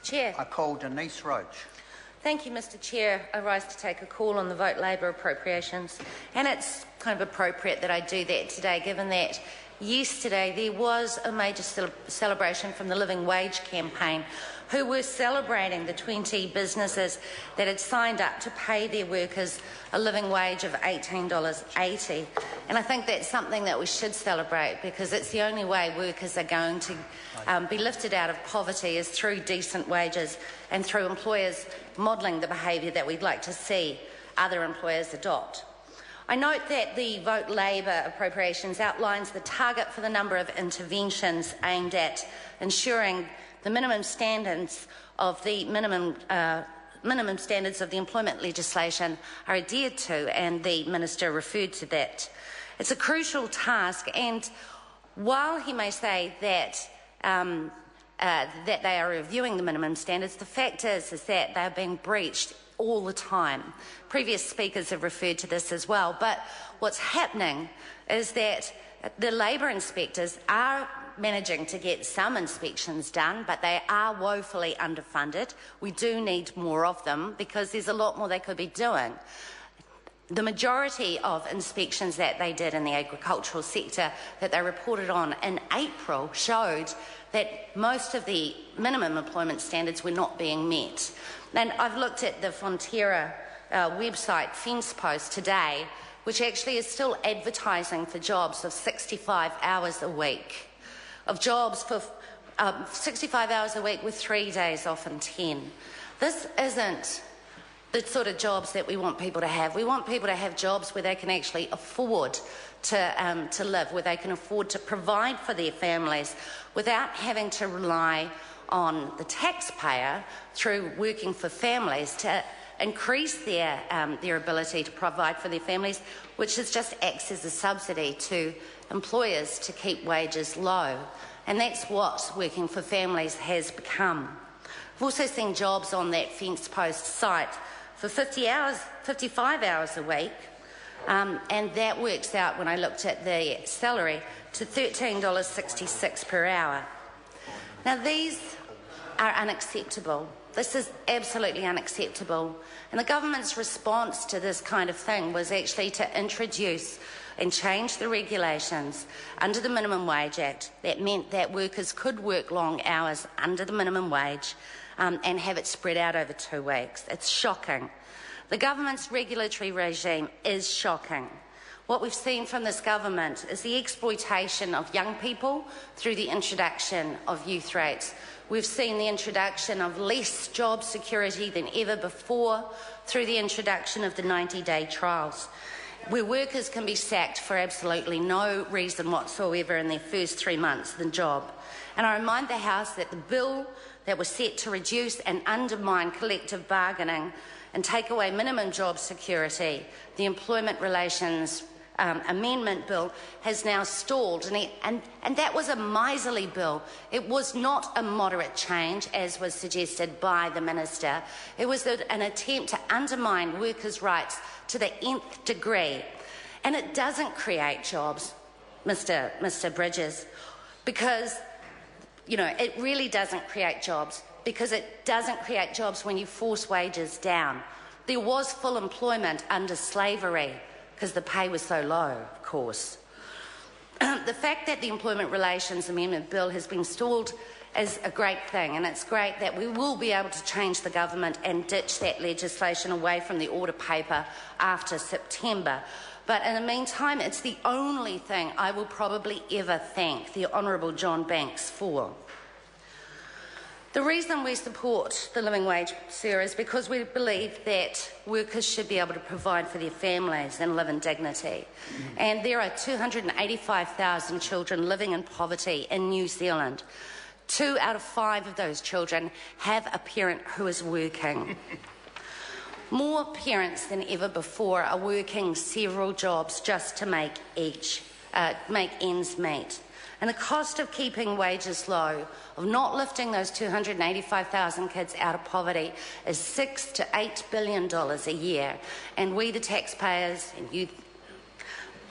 Chair. I call Denise Roach. Thank you, Mr Chair. I rise to take a call on the vote Labour appropriations, and it's kind of appropriate that I do that today, given that yesterday there was a major celebration from the Living Wage campaign, who were celebrating the 20 businesses that had signed up to pay their workers a living wage of $18.80. And I think that's something that we should celebrate, because it's the only way workers are going to be lifted out of poverty is through decent wages and through employers modelling the behaviour that we'd like to see other employers adopt. I note that the Vote Labour appropriations outlines the target for the number of interventions aimed at ensuring the minimum standards of the minimum standards of the employment legislation are adhered to, and the Minister referred to that. It's a crucial task, and while he may say that that they are reviewing the minimum standards, the fact is that they are being breached all the time. Previous speakers have referred to this as well, but what's happening is that the labour inspectors are managing to get some inspections done, but they are woefully underfunded. We do need more of them because there's a lot more they could be doing. The majority of inspections that they did in the agricultural sector that they reported on in April showed that most of the minimum employment standards were not being met. And I've looked at the Fonterra website Fence Post today, which actually is still advertising for jobs of 65 hours a week, of jobs for 65 hours a week with 3 days off and 10. This isn't the sort of jobs that we want people to have. We want people to have jobs where they can actually afford to live, where they can afford to provide for their families without having to rely on the taxpayer through working for families to increase their ability to provide for their families, which is just acts as a subsidy to employers to keep wages low. And that's what working for families has become. I've also seen jobs on that Fence Post site for 55 hours a week, and that works out, when I looked at the salary, to $13.66 per hour. Now, these are unacceptable. This is absolutely unacceptable. And the government's response to this kind of thing was actually to introduce and change the regulations under the Minimum Wage Act that meant that workers could work long hours under the minimum wage and have it spread out over 2 weeks. It's shocking. The government's regulatory regime is shocking. What we've seen from this government is the exploitation of young people through the introduction of youth rates. We've seen the introduction of less job security than ever before through the introduction of the 90-day trials, where workers can be sacked for absolutely no reason whatsoever in their first 3 months of the job. And I remind the House that the bill that was set to reduce and undermine collective bargaining and take away minimum job security, the Employment Relations Amendment Bill, has now stalled, and that was a miserly bill. It was not a moderate change, as was suggested by the Minister. It was an attempt to undermine workers' rights to the nth degree. And it doesn't create jobs, Mr Bridges, because, you know, it really doesn't create jobs, because it doesn't create jobs when you force wages down. There was full employment under slavery, because the pay was so low, of course. The fact that the Employment Relations Amendment Bill has been stalled is a great thing, and it's great that we will be able to change the government and ditch that legislation away from the order paper after September. But in the meantime, it's the only thing I will probably ever thank the Honourable John Banks for. The reason we support the living wage, sir, is because we believe that workers should be able to provide for their families and live in dignity. And there are 285,000 children living in poverty in New Zealand. 2 out of 5 of those children have a parent who is working. More parents than ever before are working several jobs just to make ends meet. And the cost of keeping wages low, of not lifting those 285,000 kids out of poverty, is $6 to $8 billion a year. And we, the taxpayers, and you,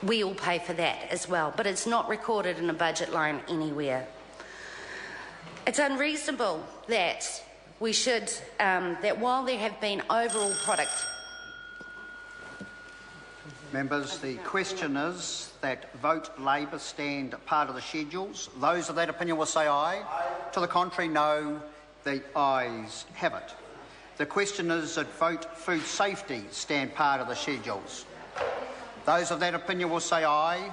we all pay for that as well. But it's not recorded in a budget line anywhere. It's unreasonable that we should, that while there have been overall product... Members, the question is that vote Labor stand part of the schedules. Those of that opinion will say aye. To the contrary, no. The ayes have it. The question is that vote food safety stand part of the schedules. Those of that opinion will say aye.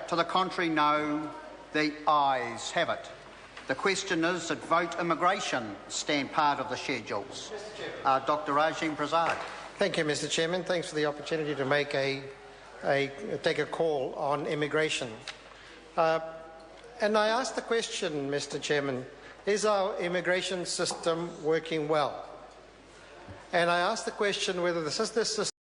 To the contrary, no. The ayes have it. The question is that vote immigration stand part of the schedules. Dr Rajin Prasad. Thank you, Mr Chairman. Thanks for the opportunity to make take a call on immigration. And I ask the question, Mr Chairman, is our immigration system working well? And I ask the question whether this system